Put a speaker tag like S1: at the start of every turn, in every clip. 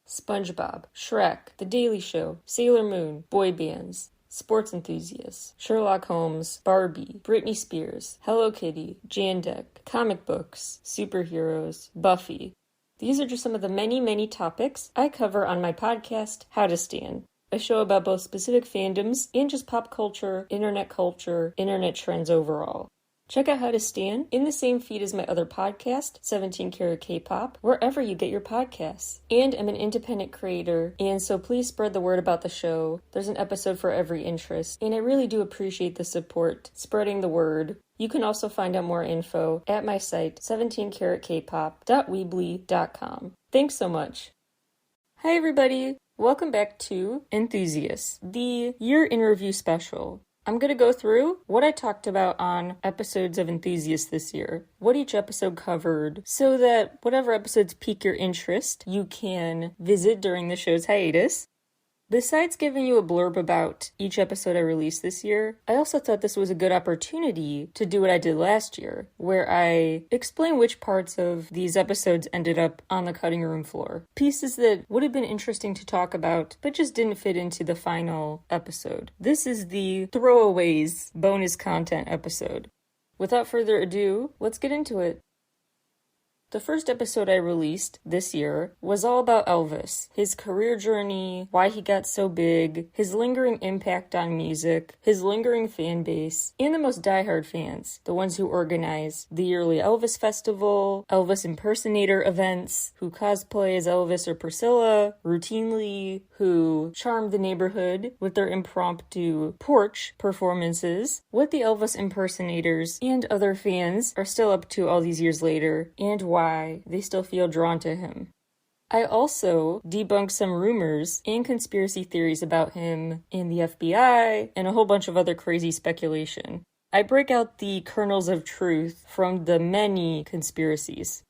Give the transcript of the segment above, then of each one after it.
S1: SpongeBob, Shrek, The Daily Show, Sailor Moon, boy bands, sports enthusiasts, Sherlock Holmes, Barbie, Britney Spears, Hello Kitty, Jandek, comic books, superheroes, Buffy. These are just some of the many, many topics I cover on my podcast, How to Stan, a show about both specific fandoms and just pop culture, internet trends overall. Check out How to Stan in the same feed as my other podcast, 17 Karat K-Pop, wherever you get your podcasts. And I'm an independent creator, and so please spread the word about the show. There's an episode for every interest, and I really do appreciate the support, spreading the word. You can also find out more info at my site, 17karatkpop.weebly.com. Thanks so much. Hi everybody, welcome back to Enthusiasts, the year in review special. I'm going to go through what I talked about on episodes of Enthusiasts this year, what each episode covered, so that whatever episodes pique your interest, you can visit during the show's hiatus. Besides giving you a blurb about each episode I released this year, I also thought this was a good opportunity to do what I did last year, where I explain which parts of these episodes ended up on the cutting room floor. Pieces that would have been interesting to talk about, but just didn't fit into the final episode. This is the throwaways bonus content episode. Without further ado, let's get into it. The first episode I released this year was all about Elvis, his career journey, why he got so big, his lingering impact on music, his lingering fan base, and the most diehard fans, the ones who organize the yearly Elvis Festival, Elvis impersonator events, who cosplay as Elvis or Priscilla routinely, who charm the neighborhood with their impromptu porch performances, what the Elvis impersonators and other fans are still up to all these years later, and why they still feel drawn to him. I also debunked some rumors and conspiracy theories about him in the FBI and a whole bunch of other crazy speculation. I break out the kernels of truth from the many conspiracies.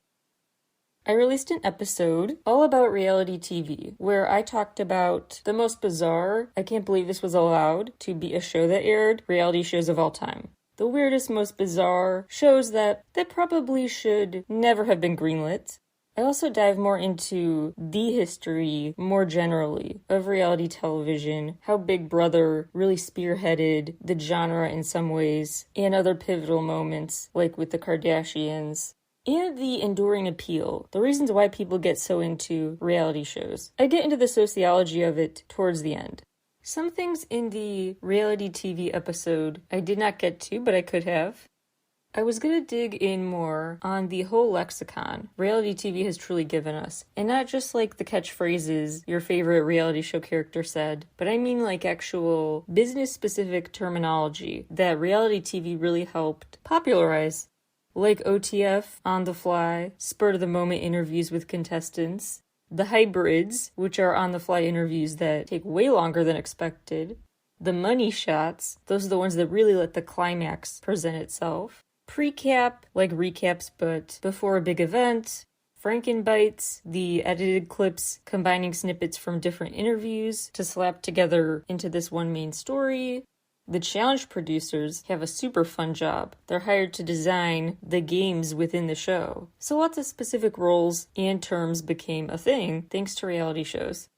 S1: I released an episode all about reality TV, where I talked about the most bizarre, I can't believe this was allowed to be a show that aired, reality shows of all time. The weirdest, most bizarre shows that probably should never have been greenlit. I also dive more into the history, more generally, of reality television, how Big Brother really spearheaded the genre in some ways, and other pivotal moments, like with the Kardashians, and the enduring appeal, the reasons why people get so into reality shows. I get into the sociology of it towards the end. Some things in the reality TV episode I did not get to, but I could have. I was going to dig in more on the whole lexicon reality TV has truly given us, and not just like the catchphrases your favorite reality show character said, but I mean like actual business-specific terminology that reality TV really helped popularize, like OTF, on the fly, spur-of-the-moment interviews with contestants, the hybrids, which are on-the-fly interviews that take way longer than expected. The money shots, those are the ones that really let the climax present itself. Pre-cap, like recaps but before a big event. Frankenbites, the edited clips combining snippets from different interviews to slap together into this one main story. The challenge producers have a super fun job. They're hired to design the games within the show. So lots of specific roles and terms became a thing thanks to reality shows.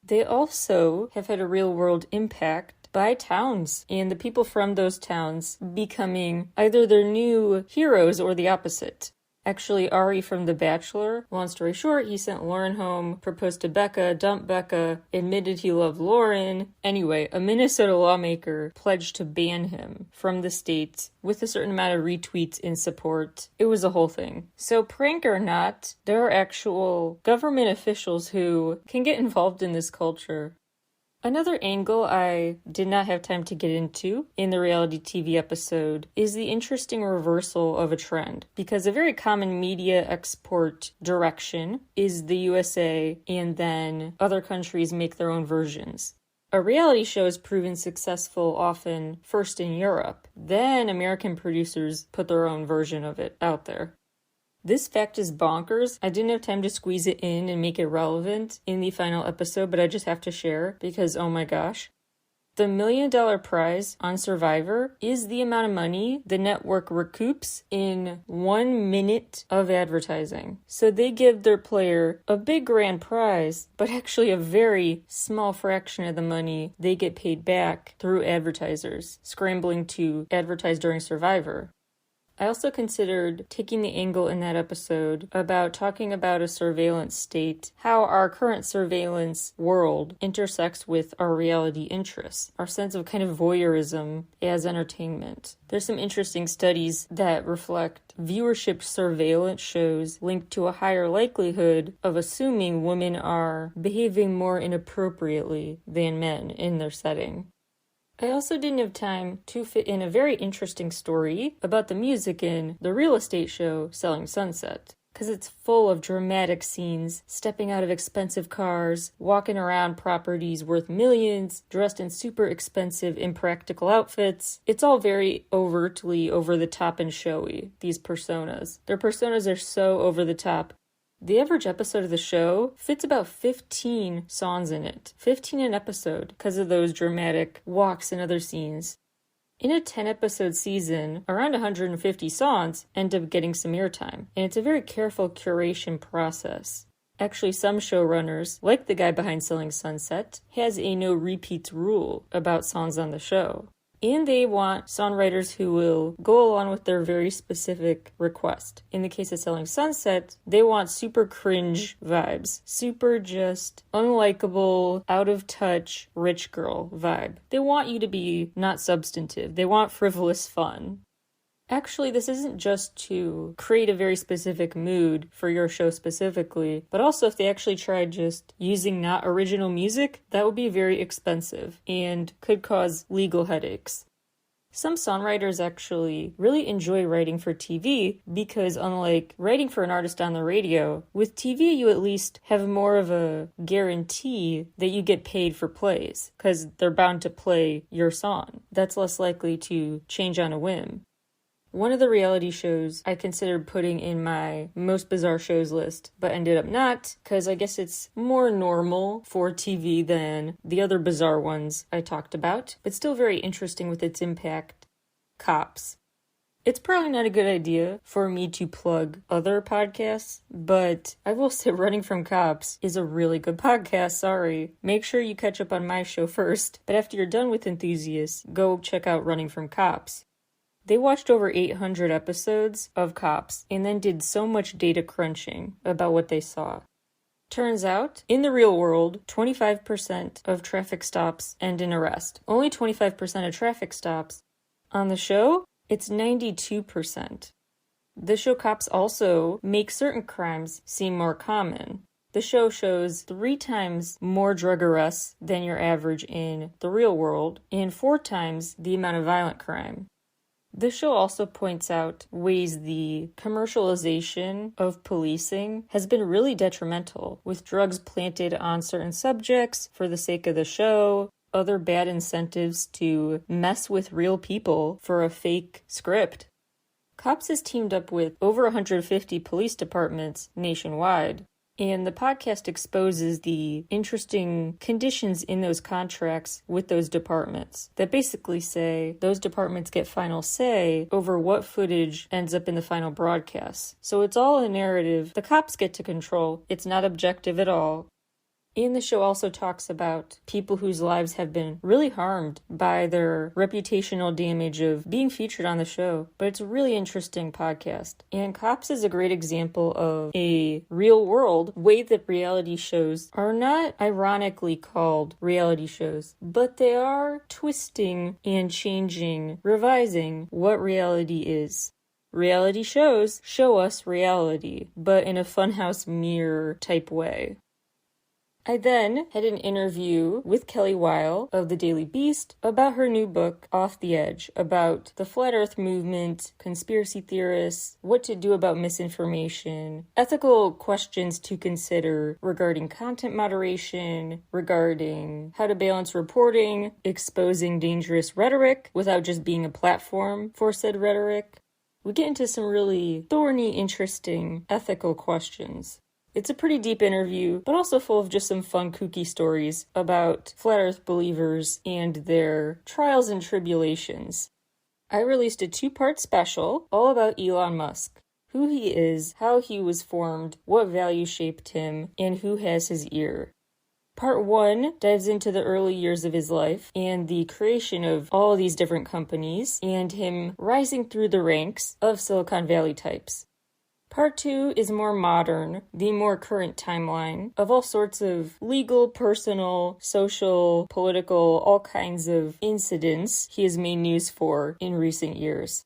S1: They also have had a real-world impact by towns and the people from those towns becoming either their new heroes or the opposite. Actually, Ari from The Bachelor, long story short, he sent Lauren home, proposed to Becca, dumped Becca, admitted he loved Lauren. Anyway, a Minnesota lawmaker pledged to ban him from the state with a certain amount of retweets in support. It was a whole thing. So prank or not, there are actual government officials who can get involved in this culture. Another angle I did not have time to get into in the reality TV episode is the interesting reversal of a trend, because a very common media export direction is the USA and then other countries make their own versions. A reality show is proven successful often first in Europe, then American producers put their own version of it out there. This fact is bonkers. I didn't have time to squeeze it in and make it relevant in the final episode, but I just have to share because, oh my gosh. The $1 million prize on Survivor is the amount of money the network recoups in 1 minute of advertising. So they give their player a big grand prize, but actually a very small fraction of the money they get paid back through advertisers scrambling to advertise during Survivor. I also considered taking the angle in that episode about talking about a surveillance state, how our current surveillance world intersects with our reality interests, our sense of kind of voyeurism as entertainment. There's some interesting studies that reflect viewership surveillance shows linked to a higher likelihood of assuming women are behaving more inappropriately than men in their setting. I also didn't have time to fit in a very interesting story about the music in the real estate show Selling Sunset, because it's full of dramatic scenes, stepping out of expensive cars, walking around properties worth millions, dressed in super expensive, impractical outfits. It's all very overtly over the top and showy, these personas. Their personas are so over the top. The average episode of the show fits about 15 songs in it. 15 an episode because of those dramatic walks and other scenes. In a 10-episode season, around 150 songs end up getting some airtime, and it's a very careful curation process. Actually, some showrunners, like the guy behind Selling Sunset, has a no repeats rule about songs on the show. And they want songwriters who will go along with their very specific request. In the case of Selling Sunset, they want super cringe vibes. Super just unlikable, out of touch, rich girl vibe. They want you to be not substantive. They want frivolous fun. Actually, this isn't just to create a very specific mood for your show specifically, but also if they actually tried just using not original music, that would be very expensive and could cause legal headaches. Some songwriters actually really enjoy writing for TV because unlike writing for an artist on the radio, with TV you at least have more of a guarantee that you get paid for plays because they're bound to play your song. That's less likely to change on a whim. One of the reality shows I considered putting in my most bizarre shows list, but ended up not, because I guess it's more normal for TV than the other bizarre ones I talked about, but still very interesting with its impact. Cops. It's probably not a good idea for me to plug other podcasts, but I will say Running from Cops is a really good podcast, sorry. Make sure you catch up on my show first, but after you're done with Enthusiasts, go check out Running from Cops. They watched over 800 episodes of Cops and then did so much data crunching about what they saw. Turns out, in the real world, 25% of traffic stops end in arrest. Only 25% of traffic stops. On the show, it's 92%. The show Cops also makes certain crimes seem more common. The show shows 3 times more drug arrests than your average in the real world and 4 times the amount of violent crime. The show also points out ways the commercialization of policing has been really detrimental, with drugs planted on certain subjects for the sake of the show, other bad incentives to mess with real people for a fake script. Cops has teamed up with over 150 police departments nationwide. And the podcast exposes the interesting conditions in those contracts with those departments that basically say those departments get final say over what footage ends up in the final broadcast. So it's all a narrative the cops get to control. It's not objective at all. And the show also talks about people whose lives have been really harmed by their reputational damage of being featured on the show. But it's a really interesting podcast. And Cops is a great example of a real-world way that reality shows are not ironically called reality shows, but they are twisting and changing, revising what reality is. Reality shows show us reality, but in a funhouse mirror type way. I then had an interview with Kelly Weil of The Daily Beast about her new book, Off the Edge, about the Flat Earth movement, conspiracy theorists, what to do about misinformation, ethical questions to consider regarding content moderation, regarding how to balance reporting, exposing dangerous rhetoric without just being a platform for said rhetoric. We get into some really thorny, interesting ethical questions. It's a pretty deep interview, but also full of just some fun, kooky stories about Flat Earth believers and their trials and tribulations. I released a 2-part special all about Elon Musk. Who he is, how he was formed, what values shaped him, and who has his ear. Part 1 dives into the early years of his life and the creation of all these different companies and him rising through the ranks of Silicon Valley types. Part 2 is more modern, the more current timeline of all sorts of legal, personal, social, political, all kinds of incidents he has made news for in recent years.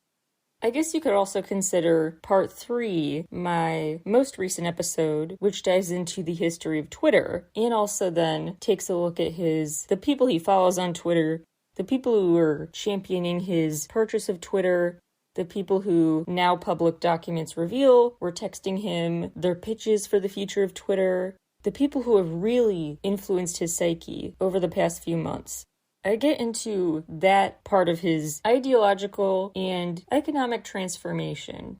S1: I guess you could also consider Part 3 my most recent episode, which dives into the history of Twitter, and also then takes a look at the people he follows on Twitter, the people who are championing his purchase of Twitter, the people who now public documents reveal were texting him their pitches for the future of Twitter, the people who have really influenced his psyche over the past few months. I get into that part of his ideological and economic transformation.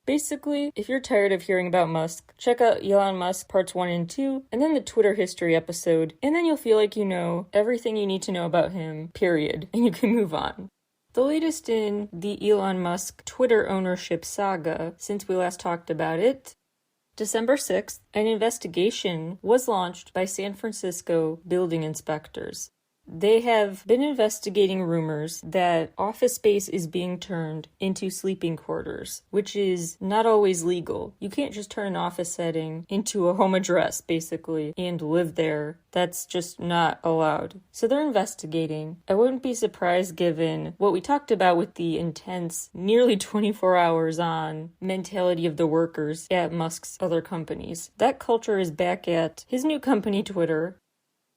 S1: Basically, if you're tired of hearing about Musk, check out Elon Musk parts 1 and 2, and then the Twitter history episode, and then you'll feel like you know everything you need to know about him, period, and you can move on. The latest in the Elon Musk Twitter ownership saga since we last talked about it. December 6th, an investigation was launched by San Francisco building inspectors. They have been investigating rumors that office space is being turned into sleeping quarters, which is not always legal. You can't just turn an office setting into a home address, basically, and live there. That's just not allowed. So they're investigating. I wouldn't be surprised given what we talked about with the intense, nearly 24 hours on mentality of the workers at Musk's other companies. That culture is back at his new company, Twitter.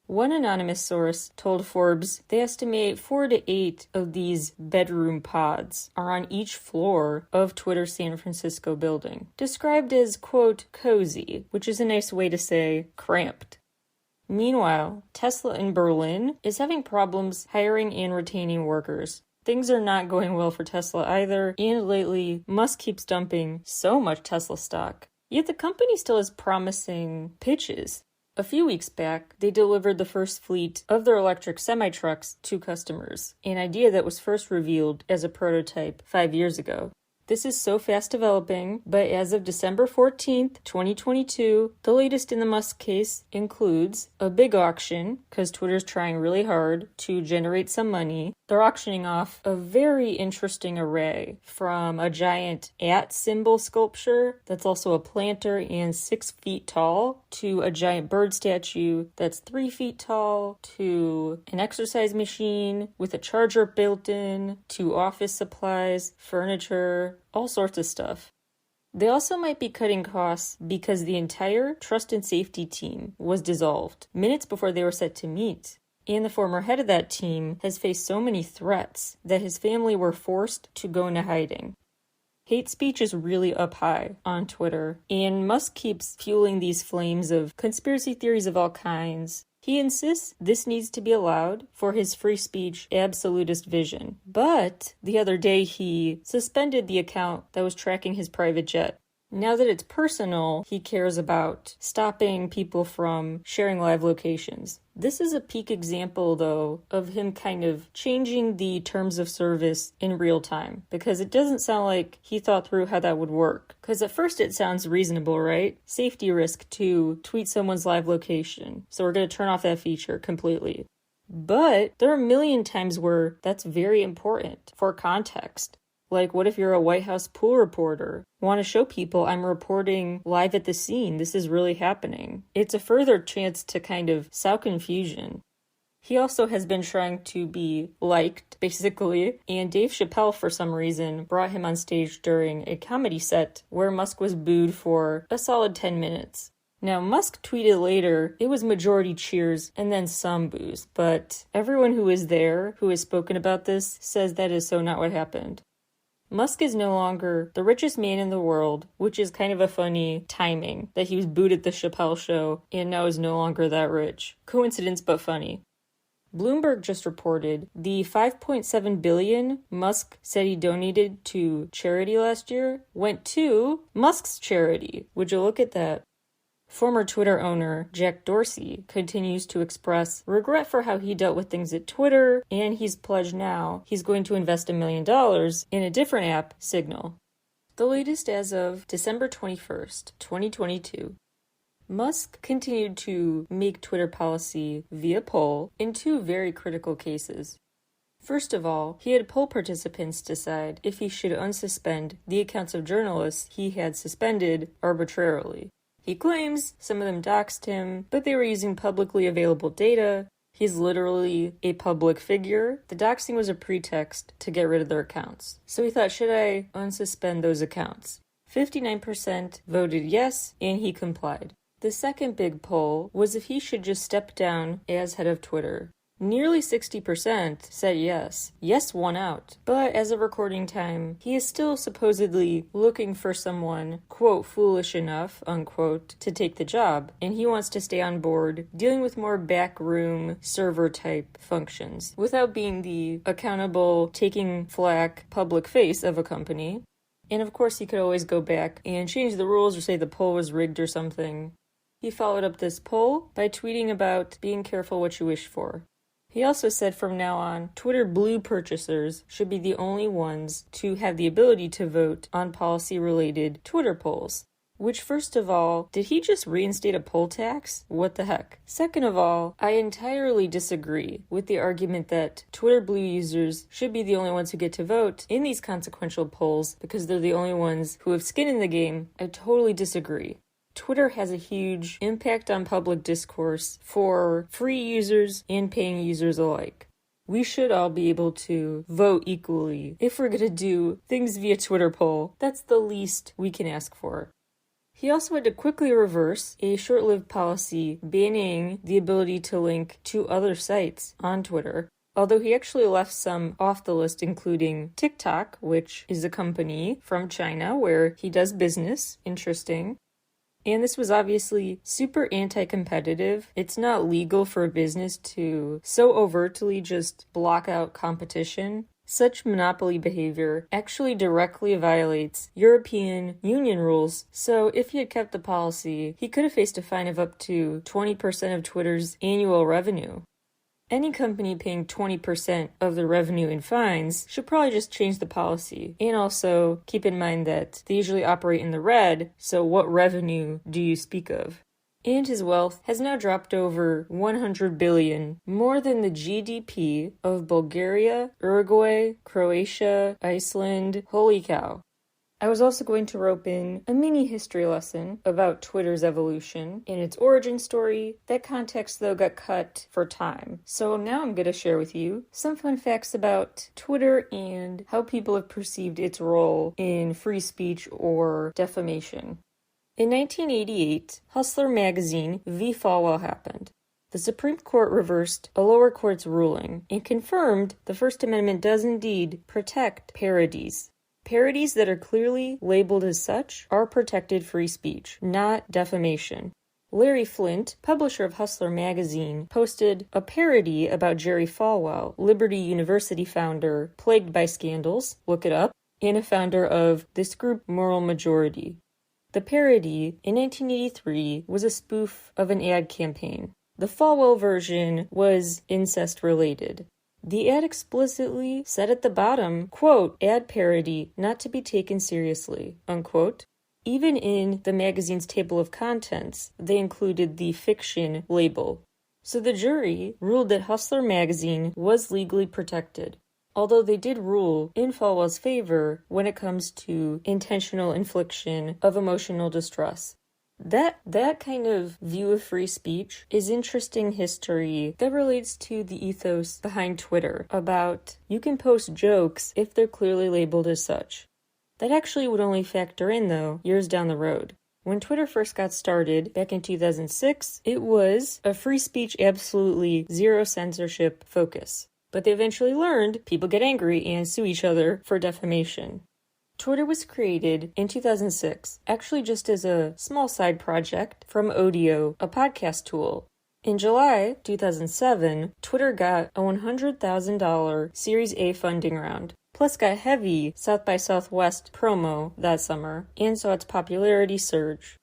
S1: One anonymous source told Forbes they estimate 4 to 8 of these bedroom pods are on each floor of Twitter's San Francisco building, described as, quote, cozy, which is a nice way to say cramped. Meanwhile, Tesla in Berlin is having problems hiring and retaining workers. Things are not going well for Tesla either, and lately, Musk keeps dumping so much Tesla stock. Yet the company still has promising pitches. A few weeks back, they delivered the first fleet of their electric semi-trucks to customers, an idea that was first revealed as a prototype 5 years ago. This is so fast developing, but as of December 14th, 2022, the latest in the Musk case includes a big auction, because Twitter's trying really hard to generate some money. They're auctioning off a very interesting array, from a giant @ symbol sculpture that's also a planter and 6 feet tall, to a giant bird statue that's 3 feet tall, to an exercise machine with a charger built in, to office supplies, furniture, all sorts of stuff. They also might be cutting costs because the entire trust and safety team was dissolved minutes before they were set to meet. And the former head of that team has faced so many threats that his family were forced to go into hiding. Hate speech is really up high on Twitter, and Musk keeps fueling these flames of conspiracy theories of all kinds. He insists this needs to be allowed for his free speech absolutist vision. But the other day he suspended the account that was tracking his private jet. Now that it's personal, he cares about stopping people from sharing live locations. This is a peak example, though, of him kind of changing the terms of service in real time, because it doesn't sound like he thought through how that would work. Because at first it sounds reasonable, right? Safety risk to tweet someone's live location, so we're going to turn off that feature completely. But there are a million times where that's very important for context. Like, what if you're a White House pool reporter? Want to show people I'm reporting live at the scene. This is really happening. It's a further chance to kind of sow confusion. He also has been trying to be liked, basically, and Dave Chappelle, for some reason, brought him on stage during a comedy set where Musk was booed for a solid 10 minutes. Now, Musk tweeted later, it was majority cheers and then some boos, but everyone who is there, who has spoken about this, says that is so not what happened. Musk is no longer the richest man in the world, which is kind of a funny timing that he was booed at the Chappelle show and now is no longer that rich. Coincidence, but funny. Bloomberg just reported the $5.7 billion Musk said he donated to charity last year went to Musk's charity. Would you look at that? Former Twitter owner Jack Dorsey continues to express regret for how he dealt with things at Twitter, and he's pledged now he's going to invest $1 million in a different app, Signal. The latest as of December 21st, 2022. Musk continued to make Twitter policy via poll in two very critical cases. First of all, he had poll participants decide if he should unsuspend the accounts of journalists he had suspended arbitrarily. He claims some of them doxed him, but they were using publicly available data. He's literally a public figure. The doxing was a pretext to get rid of their accounts. So he thought, should I unsuspend those accounts? 59% voted yes, and he complied. The second big poll was if he should just step down as head of Twitter. Nearly 60% said yes. Yes won out. But as of recording time, he is still supposedly looking for someone, quote, foolish enough, unquote, to take the job. And he wants to stay on board, dealing with more backroom server type functions, without being the accountable, taking flack, public face of a company. And of course, he could always go back and change the rules or say the poll was rigged or something. He followed up this poll by tweeting about being careful what you wish for. He also said from now on, Twitter Blue purchasers should be the only ones to have the ability to vote on policy-related Twitter polls. Which, first of all, did he just reinstate a poll tax? What the heck? Second of all, I entirely disagree with the argument that Twitter Blue users should be the only ones who get to vote in these consequential polls because they're the only ones who have skin in the game. I totally disagree. Twitter has a huge impact on public discourse for free users and paying users alike. We should all be able to vote equally. If we're going to do things via Twitter poll, that's the least we can ask for. He also had to quickly reverse a short-lived policy banning the ability to link to other sites on Twitter. Although he actually left some off the list, including TikTok, which is a company from China where he does business. Interesting. And this was obviously super anti-competitive. It's not legal for a business to so overtly just block out competition. Such monopoly behavior actually directly violates European Union rules. So if he had kept the policy, he could have faced a fine of up to 20% of Twitter's annual revenue. Any company paying 20% of their revenue in fines should probably just change the policy. And also keep in mind that they usually operate in the red, so what revenue do you speak of? And his wealth has now dropped over 100 billion, more than the GDP of Bulgaria, Uruguay, Croatia, Iceland. Holy cow. I was also going to rope in a mini history lesson about Twitter's evolution and its origin story. That context, though, got cut for time. So now I'm going to share with you some fun facts about Twitter and how people have perceived its role in free speech or defamation. In 1988, Hustler magazine v. Falwell happened. The Supreme Court reversed a lower court's ruling and confirmed the First Amendment does indeed protect parodies. Parodies that are clearly labeled as such are protected free speech, not defamation. Larry Flynt, publisher of Hustler magazine, posted a parody about Jerry Falwell, Liberty University founder, plagued by scandals, look it up, and a founder of this group Moral Majority. The parody, in 1983, was a spoof of an ad campaign. The Falwell version was incest-related. The ad explicitly said at the bottom, quote, ad parody not to be taken seriously, unquote. Even in the magazine's table of contents, they included the fiction label. So the jury ruled that Hustler magazine was legally protected, although they did rule in Falwell's favor when it comes to intentional infliction of emotional distress. That kind of view of free speech is interesting history that relates to the ethos behind Twitter about you can post jokes if they're clearly labeled as such. That actually would only factor in, though, years down the road. When Twitter first got started, back in 2006, it was a free speech, absolutely zero censorship focus. But they eventually learned people get angry and sue each other for defamation. Twitter was created in 2006, actually just as a small side project from Odeo, a podcast tool. In July 2007, Twitter got a $100,000 Series A funding round, plus got heavy South by Southwest promo that summer, and saw its popularity surge.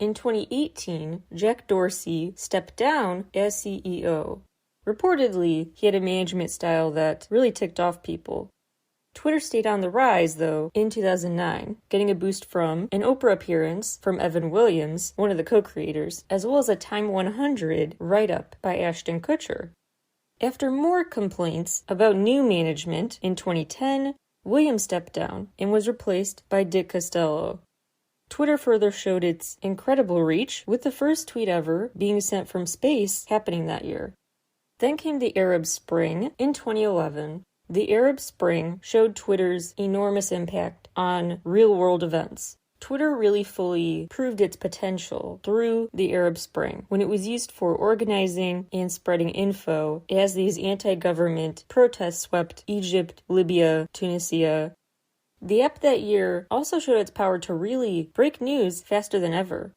S1: In 2018, Jack Dorsey stepped down as CEO. Reportedly, he had a management style that really ticked off people. Twitter stayed on the rise, though, in 2009, getting a boost from an Oprah appearance from Evan Williams, one of the co-creators, as well as a Time 100 write-up by Ashton Kutcher. After more complaints about new management in 2010, Williams stepped down and was replaced by Dick Costolo. Twitter further showed its incredible reach, with the first tweet ever being sent from space happening that year. Then came the Arab Spring in 2011. The Arab Spring showed Twitter's enormous impact on real-world events. Twitter really fully proved its potential through the Arab Spring, when it was used for organizing and spreading info as these anti-government protests swept Egypt, Libya, Tunisia. The app that year also showed its power to really break news faster than ever.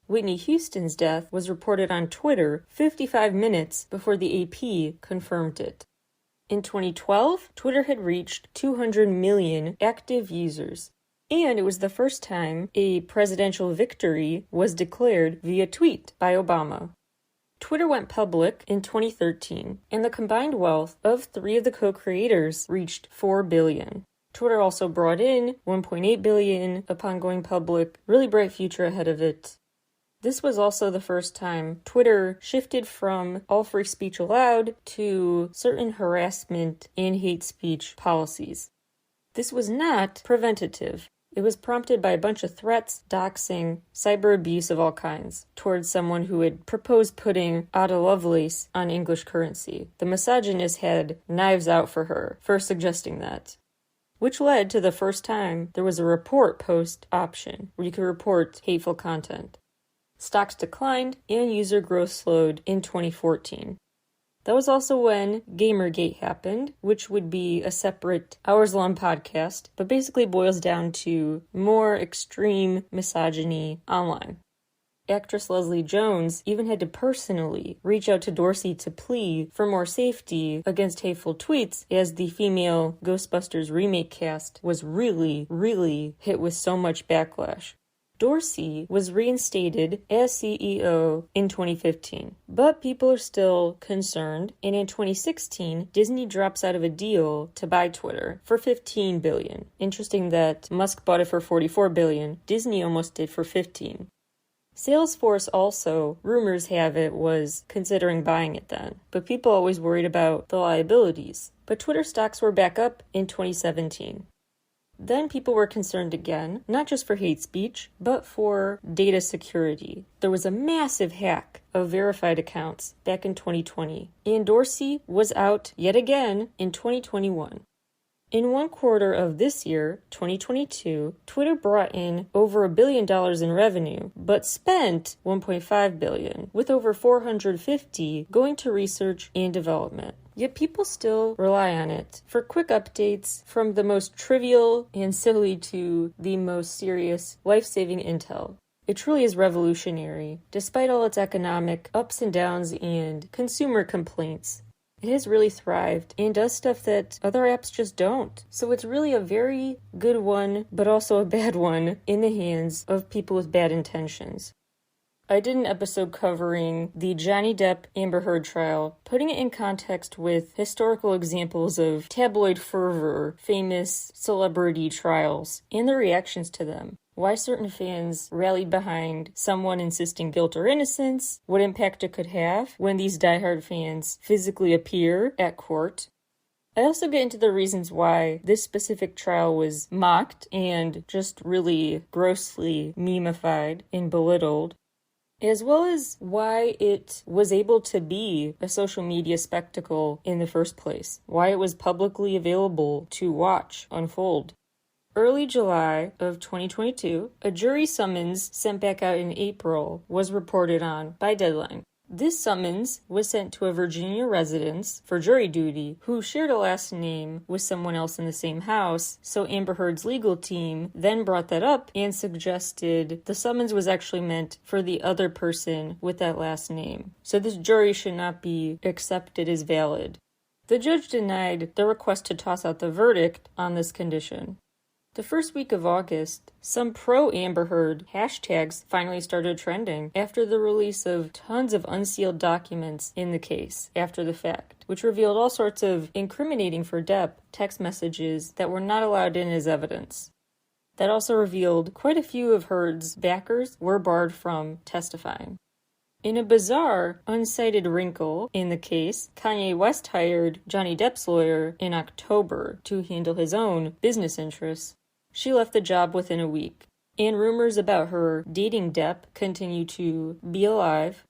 S1: Whitney Houston's death was reported on Twitter 55 minutes before the AP confirmed it. In 2012, Twitter had reached 200 million active users, and it was the first time a presidential victory was declared via tweet by Obama. Twitter went public in 2013, and the combined wealth of three of the co-creators reached $4 billion. Twitter also brought in $1.8 billion upon going public, really bright future ahead of it. This was also the first time Twitter shifted from all free speech allowed to certain harassment and hate speech policies. This was not preventative. It was prompted by a bunch of threats, doxing, cyber abuse of all kinds towards someone who had proposed putting Ada Lovelace on English currency. The misogynist had knives out for her for suggesting that, which led to the first time there was a report post option where you could report hateful content. Stocks declined and user growth slowed in 2014. That was also when Gamergate happened, which would be a separate hours-long podcast, but basically boils down to more extreme misogyny online. Actress Leslie Jones even had to personally reach out to Dorsey to plead for more safety against hateful tweets, as the female Ghostbusters remake cast was really hit with so much backlash. Dorsey was reinstated as CEO in 2015, but people are still concerned, and in 2016, Disney drops out of a deal to buy Twitter for $15 billion. Interesting that Musk bought it for $44 billion, Disney almost did for $15. Salesforce also, rumors have it, was considering buying it then, but people always worried about the liabilities. But Twitter stocks were back up in 2017. Then people were concerned again, not just for hate speech, but for data security. There was a massive hack of verified accounts back in 2020, and Dorsey was out yet again in 2021. In one quarter of this year, 2022, Twitter brought in over $1 billion in revenue, but spent $1.5 billion, with over $450 going to research and development. Yet people still rely on it for quick updates, from the most trivial and silly to the most serious, life-saving intel. It truly is revolutionary, despite all its economic ups and downs and consumer complaints. It has really thrived and does stuff that other apps just don't. So it's really a very good one, but also a bad one in the hands of people with bad intentions. I did an episode covering the Johnny Depp Amber Heard trial, putting it in context with historical examples of tabloid fervor, famous celebrity trials, and the reactions to them. Why certain fans rallied behind someone insisting guilt or innocence, what impact it could have when these diehard fans physically appear at court. I also get into the reasons why this specific trial was mocked and just really grossly memeified and belittled, as well as why it was able to be a social media spectacle in the first place, why it was publicly available to watch unfold. Early July of 2022, a jury summons sent back out in April was reported on by Deadline. This summons was sent to a Virginia residence for jury duty who shared a last name with someone else in the same house, so Amber Heard's legal team then brought that up and suggested the summons was actually meant for the other person with that last name. So this jury should not be accepted as valid. The judge denied the request to toss out the verdict on this condition. The first week of August, some pro-Amber Heard hashtags finally started trending after the release of tons of unsealed documents in the case after the fact, which revealed all sorts of incriminating for Depp text messages that were not allowed in as evidence. That also revealed quite a few of Heard's backers were barred from testifying. In a bizarre, uncited wrinkle in the case, Kanye West hired Johnny Depp's lawyer in October to handle his own business interests. She left the job within a week, and rumors about her dating Depp continue to be alive.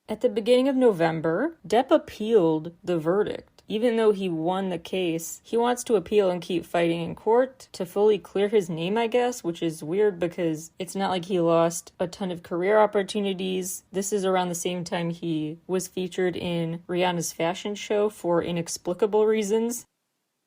S1: At the beginning of November, Depp appealed the verdict. Even though he won the case, he wants to appeal and keep fighting in court to fully clear his name, I guess, which is weird because it's not like he lost a ton of career opportunities. This is around the same time he was featured in Rihanna's fashion show for inexplicable reasons.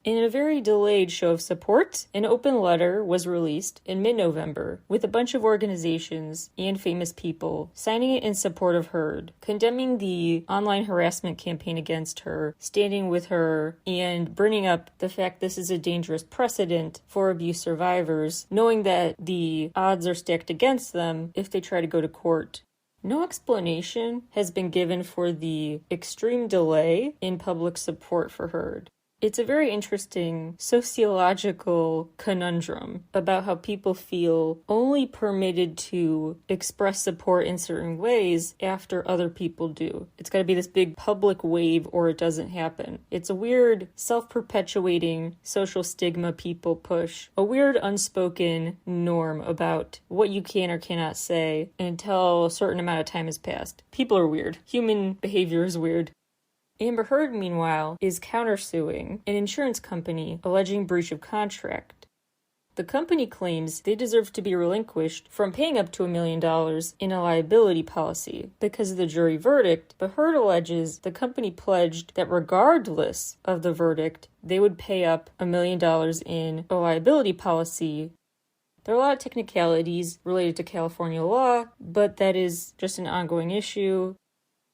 S1: In a very delayed show of support, an open letter was released in mid-November with a bunch of organizations and famous people signing it in support of Heard, condemning the online harassment campaign against her, standing with her, and bringing up the fact this is a dangerous precedent for abuse survivors, knowing that the odds are stacked against them if they try to go to court. No explanation has been given for the extreme delay in public support for Heard. It's a very interesting sociological conundrum about how people feel only permitted to express support in certain ways after other people do. It's got to be this big public wave or it doesn't happen. It's a weird self-perpetuating social stigma people push, a weird unspoken norm about what you can or cannot say until a certain amount of time has passed. People are weird. Human behavior is weird. Amber Heard, meanwhile, is countersuing an insurance company alleging breach of contract. The company claims they deserve to be relinquished from paying up to $1 million in a liability policy because of the jury verdict, but Heard alleges the company pledged that regardless of the verdict, they would pay up $1 million in a liability policy. There are a lot of technicalities related to California law, but that is just an ongoing issue.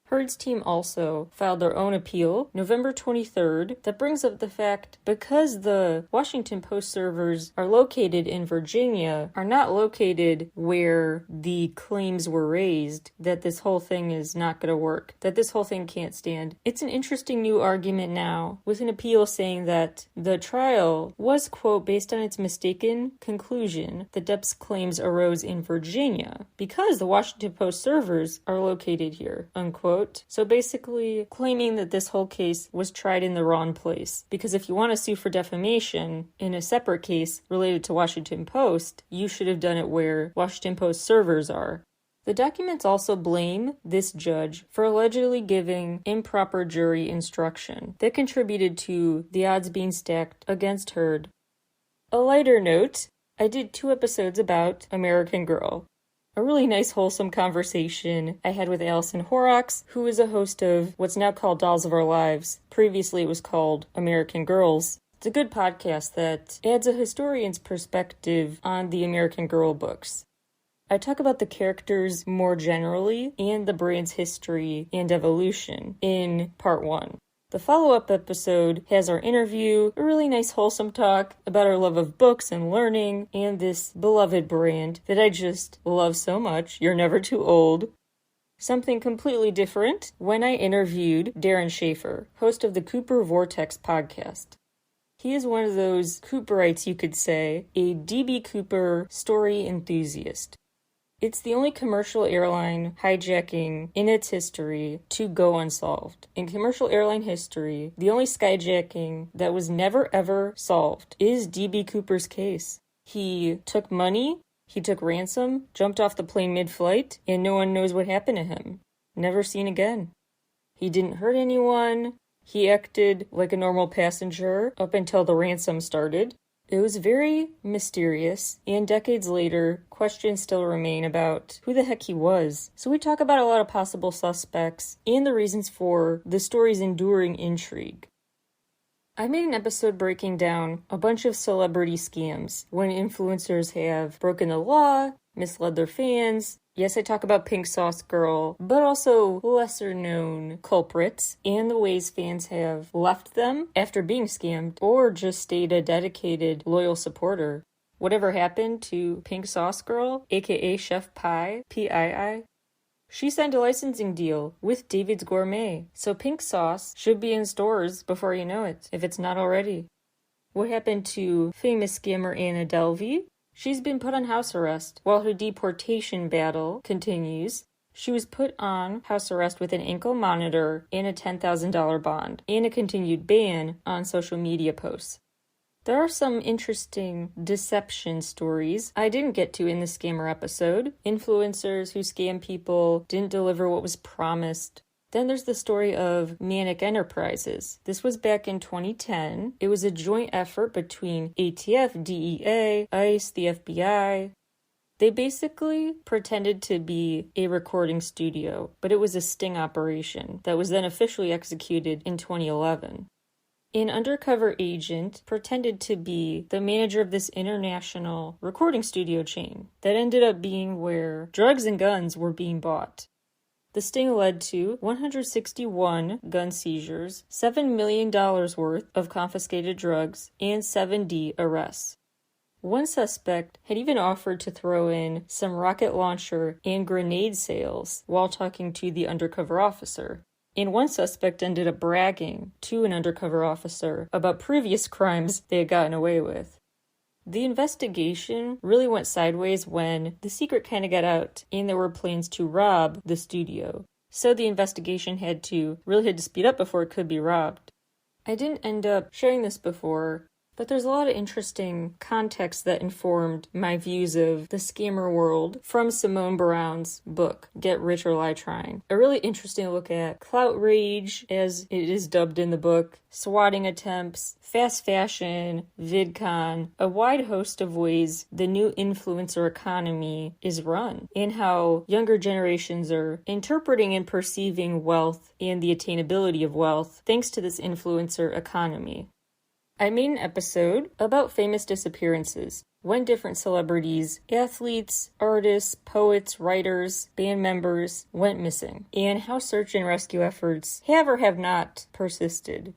S1: Heard's team also filed their own appeal, November 23rd, that brings up the fact because the Washington Post servers are located in Virginia, are not located where the claims were raised, that this whole thing is not going to work, that this whole thing can't stand. It's an interesting new argument now, with an appeal saying that the trial was, quote, based on its mistaken conclusion that Depp's claims arose in Virginia, because the Washington Post servers are located here, unquote. So basically claiming that this whole case was tried in the wrong place. Because if you want to sue for defamation in a separate case related to Washington Post, you should have done it where Washington Post servers are. The documents also blame this judge for allegedly giving improper jury instruction that contributed to the odds being stacked against Heard. A lighter note, I did 2 episodes about American Girl. A really nice, wholesome conversation I had with Allison Horrocks, who is a host of what's now called Dolls of Our Lives. Previously, it was called American Girls. It's a good podcast that adds a historian's perspective on the American Girl books. I talk about the characters more generally and the brand's history and evolution in part 1. The follow-up episode has our interview, a really nice wholesome talk about our love of books and learning, and this beloved brand that I just love so much, You're Never Too Old. Something completely different when I interviewed Darren Schaefer, host of the Cooper Vortex podcast. He is one of those Cooperites, you could say, a D.B. Cooper story enthusiast. It's the only commercial airline hijacking in its history to go unsolved. In commercial airline history, the only skyjacking that was never ever solved is D.B. Cooper's case. He took money, he took ransom, jumped off the plane mid-flight, and no one knows what happened to him. Never seen again. He didn't hurt anyone. He acted like a normal passenger up until the ransom started. It was very mysterious, and decades later, questions still remain about who the heck he was. So we talk about a lot of possible suspects and the reasons for the story's enduring intrigue. I made an episode breaking down a bunch of celebrity scams when influencers have broken the law, misled their fans. Yes, I talk about Pink Sauce Girl, but also lesser-known culprits and the ways fans have left them after being scammed or just stayed a dedicated, loyal supporter. Whatever happened to Pink Sauce Girl, aka Chef Pie, P-I-I? She signed a licensing deal with David's Gourmet, so pink sauce should be in stores before you know it, if it's not already. What happened to famous scammer Anna Delvey? She's been put on house arrest while her deportation battle continues. She was put on house arrest with an ankle monitor and a $10,000 bond, and a continued ban on social media posts. There are some interesting deception stories I didn't get to in the scammer episode. Influencers who scam people, didn't deliver what was promised. Then there's the story of Manic Enterprises. This was back in 2010. It was a joint effort between ATF, DEA, ICE, the FBI. They basically pretended to be a recording studio, but it was a sting operation that was then officially executed in 2011. An undercover agent pretended to be the manager of this international recording studio chain that ended up being where drugs and guns were being bought. The sting led to 161 gun seizures, $7 million worth of confiscated drugs, and 70 arrests. One suspect had even offered to throw in some rocket launcher and grenade sales while talking to the undercover officer. And one suspect ended up bragging to an undercover officer about previous crimes they had gotten away with. The investigation really went sideways when the secret kind of got out and there were plans to rob the studio. So the investigation had to speed up before it could be robbed. I didn't end up sharing this before, but there's a lot of interesting context that informed my views of the scammer world from Simone Brown's book, Get Rich or Die Trying. A really interesting look at clout rage, as it is dubbed in the book, swatting attempts, fast fashion, VidCon, a wide host of ways the new influencer economy is run, and how younger generations are interpreting and perceiving wealth and the attainability of wealth thanks to this influencer economy. I made an episode about famous disappearances, when different celebrities, athletes, artists, poets, writers, band members went missing, and how search and rescue efforts have or have not persisted.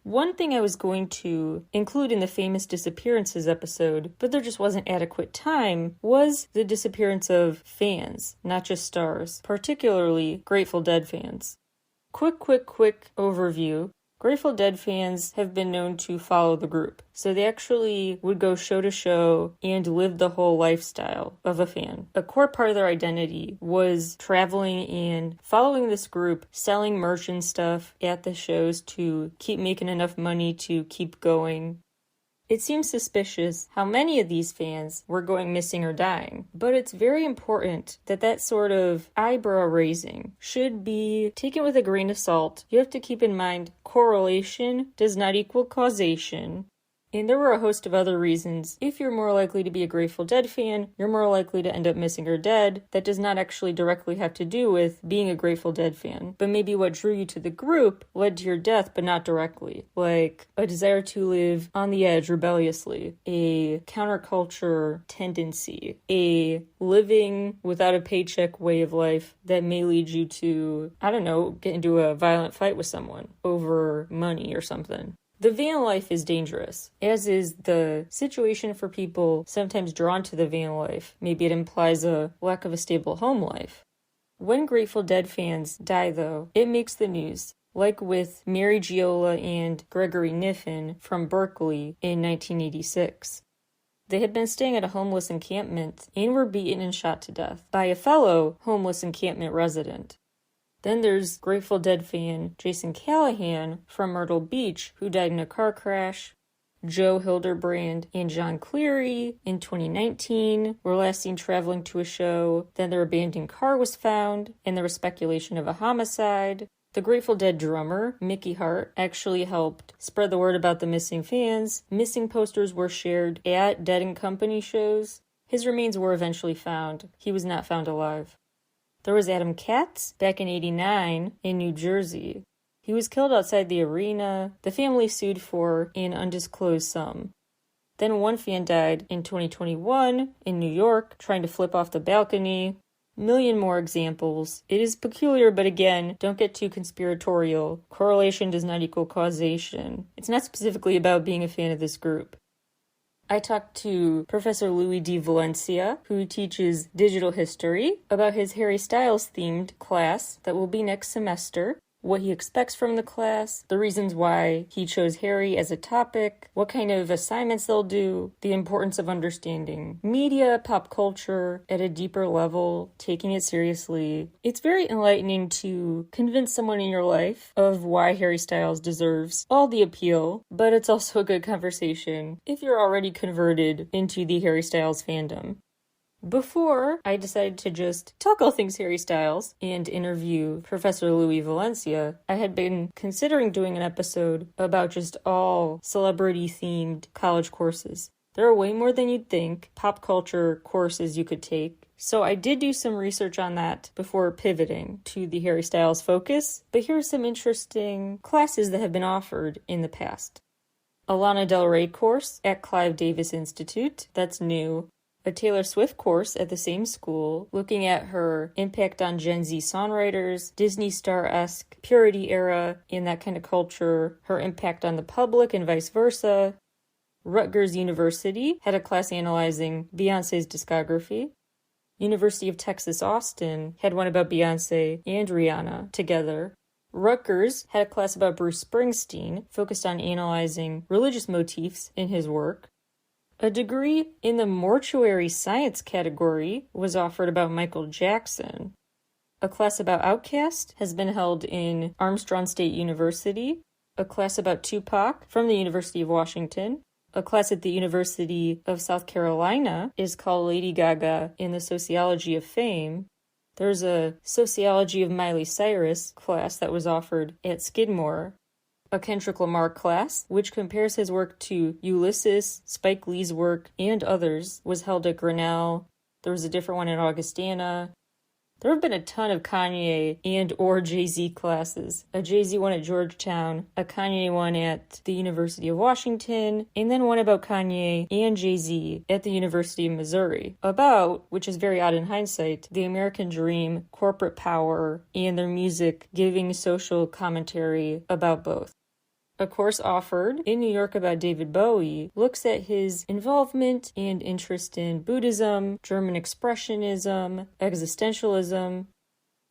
S1: One thing I was going to include in the famous disappearances episode, but there just wasn't adequate time, was the disappearance of fans, not just stars, particularly Grateful Dead fans. Quick overview. Grateful Dead fans have been known to follow the group, so they actually would go show to show and live the whole lifestyle of a fan. A core part of their identity was traveling and following this group, selling merch and stuff at the shows to keep making enough money to keep going. It seems suspicious how many of these fans were going missing or dying, but it's very important that that sort of eyebrow raising should be taken with a grain of salt. You have to keep in mind correlation does not equal causation. And there were a host of other reasons. If you're more likely to be a Grateful Dead fan, you're more likely to end up missing or dead. That does not actually directly have to do with being a Grateful Dead fan, but maybe what drew you to the group led to your death, but not directly. Like a desire to live on the edge rebelliously, a counterculture tendency, a living without a paycheck way of life that may lead you to, get into a violent fight with someone over money or something. The van life is dangerous, as is the situation for people sometimes drawn to the van life. Maybe it implies a lack of a stable home life. When Grateful Dead fans die, though, it makes the news, like with Mary Giola and Gregory Niffin from Berkeley in 1986. They had been staying at a homeless encampment and were beaten and shot to death by a fellow homeless encampment resident. Then there's Grateful Dead fan Jason Callahan from Myrtle Beach, who died in a car crash. Joe Hildebrand and John Cleary in 2019 were last seen traveling to a show. Then their abandoned car was found, and there was speculation of a homicide. The Grateful Dead drummer, Mickey Hart, actually helped spread the word about the missing fans. Missing posters were shared at Dead & Company shows. His remains were eventually found. He was not found alive. There was Adam Katz back in '89 in New Jersey. He was killed outside the arena. The family sued for an undisclosed sum. Then one fan died in 2021 in New York, trying to flip off the balcony. A million more examples. It is peculiar, but again, don't get too conspiratorial. Correlation does not equal causation. It's not specifically about being a fan of this group. I talked to Professor Louis D. Valencia, who teaches digital history, about his Harry Styles themed class that will be next semester, what he expects from the class, the reasons why he chose Harry as a topic, what kind of assignments they'll do, the importance of understanding media, pop culture at a deeper level, taking it seriously. It's very enlightening to convince someone in your life of why Harry Styles deserves all the appeal, but it's also a good conversation if you're already converted into the Harry Styles fandom. Before I decided to just talk all things Harry Styles and interview Professor Louis Valencia, I had been considering doing an episode about just all celebrity-themed college courses. There are way more than you'd think pop culture courses you could take, so I did do some research on that before pivoting to the Harry Styles focus, but here are some interesting classes that have been offered in the past. A Lana Del Rey course at Clive Davis Institute, that's new. A Taylor Swift course at the same school, looking at her impact on Gen Z songwriters, Disney star-esque purity era in that kind of culture, her impact on the public and vice versa. Rutgers University had a class analyzing Beyoncé's discography. University of Texas Austin had one about Beyoncé and Rihanna together. Rutgers had a class about Bruce Springsteen, focused on analyzing religious motifs in his work. A degree in the mortuary science category was offered about Michael Jackson. A class about Outkast has been held in Armstrong State University. A class about Tupac from the University of Washington. A class at the University of South Carolina is called Lady Gaga in the Sociology of Fame. There's a Sociology of Miley Cyrus class that was offered at Skidmore. A Kendrick Lamar class, which compares his work to Ulysses, Spike Lee's work, and others, was held at Grinnell. There was a different one at Augustana. There have been a ton of Kanye and or Jay-Z classes. A Jay-Z one at Georgetown, a Kanye one at the University of Washington, and then one about Kanye and Jay-Z at the University of Missouri. About, which is very odd in hindsight, the American dream, corporate power, and their music giving social commentary about both. A course offered in New York about David Bowie looks at his involvement and interest in Buddhism, German Expressionism, existentialism,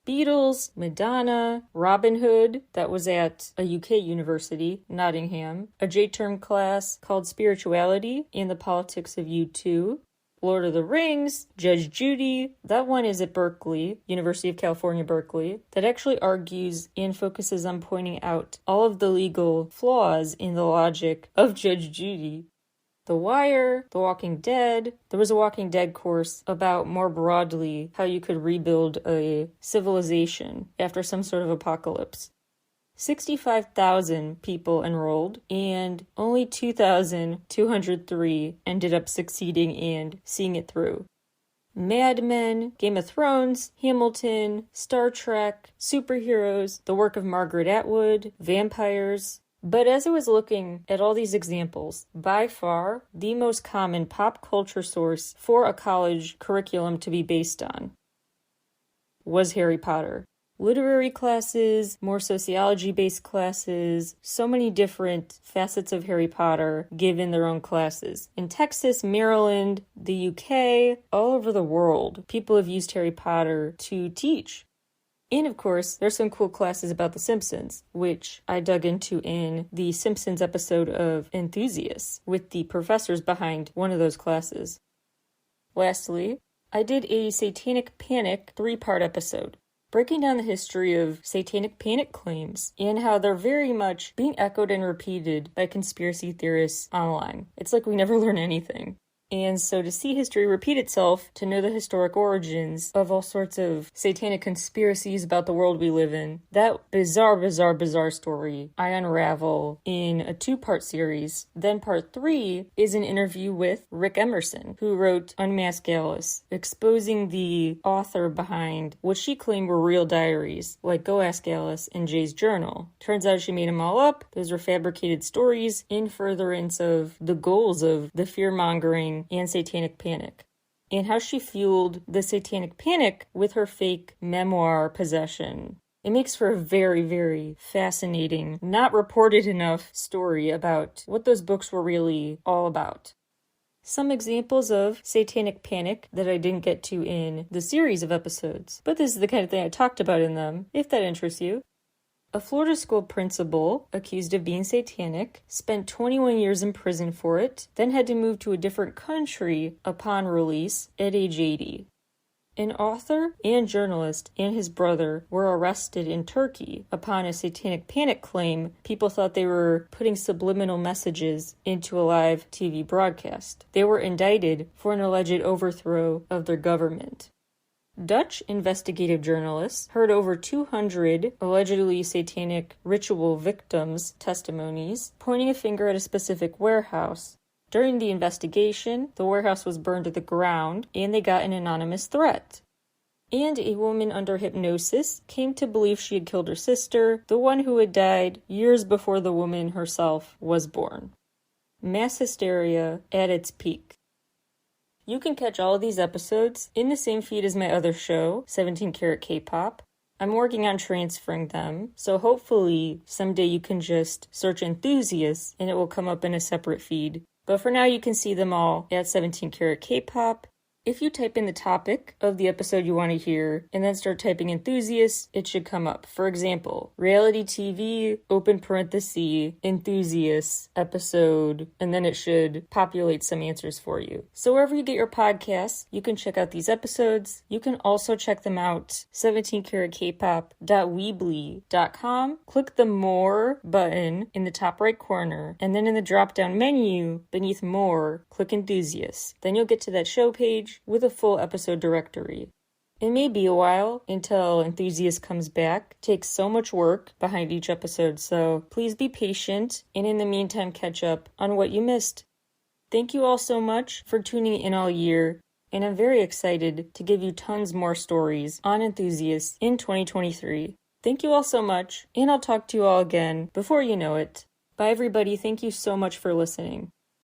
S1: Beatles, Madonna, Robin Hood, that was at a UK university, Nottingham, a J-term class called Spirituality and the Politics of U2, Lord of the Rings, Judge Judy, that one is at Berkeley, University of California, Berkeley, that actually argues and focuses on pointing out all of the legal flaws in the logic of Judge Judy. The Wire, The Walking Dead, there was a Walking Dead course about more broadly how you could rebuild a civilization after some sort of apocalypse. 65,000 people enrolled, and only 2,203 ended up succeeding and seeing it through. Mad Men, Game of Thrones, Hamilton, Star Trek, superheroes, the work of Margaret Atwood, vampires. But as I was looking at all these examples, by far the most common pop culture source for a college curriculum to be based on was Harry Potter. Literary classes, more sociology-based classes, so many different facets of Harry Potter given their own classes. In Texas, Maryland, the UK, all over the world, people have used Harry Potter to teach. And of course, there's some cool classes about The Simpsons, which I dug into in the Simpsons episode of Enthusiasts, with the professors behind one of those classes. Lastly, I did a Satanic Panic 3-part episode, breaking down the history of satanic panic claims and how they're very much being echoed and repeated by conspiracy theorists online. It's like we never learn anything. And so to see history repeat itself, to know the historic origins of all sorts of satanic conspiracies about the world we live in, that bizarre story I unravel in a 2-part series. Then part 3 is an interview with Rick Emerson, who wrote Unmask Alice, exposing the author behind what she claimed were real diaries, like Go Ask Alice and Jay's journal. Turns out she made them all up. Those were fabricated stories in furtherance of the goals of the fear-mongering and satanic panic, and how she fueled the satanic panic with her fake memoir possession. It makes for a very, very fascinating, not reported enough story about what those books were really all about. some examples of satanic panic that I didn't get to in the series of episodes, but this is the kind of thing I talked about in them, if that interests you. A Florida school principal, accused of being satanic, spent 21 years in prison for it, then had to move to a different country upon release at age 80. An author and journalist and his brother were arrested in Turkey upon a satanic panic claim. People thought they were putting subliminal messages into a live TV broadcast. They were indicted for an alleged overthrow of their government. Dutch investigative journalists heard over 200 allegedly satanic ritual victims' testimonies, pointing a finger at a specific warehouse. During the investigation, the warehouse was burned to the ground, and they got an anonymous threat. And a woman under hypnosis came to believe she had killed her sister, the one who had died years before the woman herself was born. Mass hysteria at its peak. You can catch all of these episodes in the same feed as my other show, 17 Karat K-Pop. I'm working on transferring them, so hopefully someday you can just search Enthusiasts and it will come up in a separate feed. But for now you can see them all at 17 Karat K-Pop. If you type in the topic of the episode you want to hear and then start typing enthusiasts, it should come up. For example, reality TV, open parenthesis, enthusiasts, episode, and then it should populate some answers for you. So wherever you get your podcasts, you can check out these episodes. You can also check them out, 17karatkpop.weebly.com. Click the More button in the top right corner, and then in the drop-down menu beneath More, click Enthusiasts. Then you'll get to that show page with a full episode directory. It may be a while until Enthusiast comes back. It takes so much work behind each episode, so please be patient, and in the meantime catch up on what you missed. Thank you all so much for tuning in all year, and I'm very excited to give you tons more stories on Enthusiasts in 2023. Thank you all so much, and I'll talk to you all again before you know it. Bye everybody, thank you so much for listening.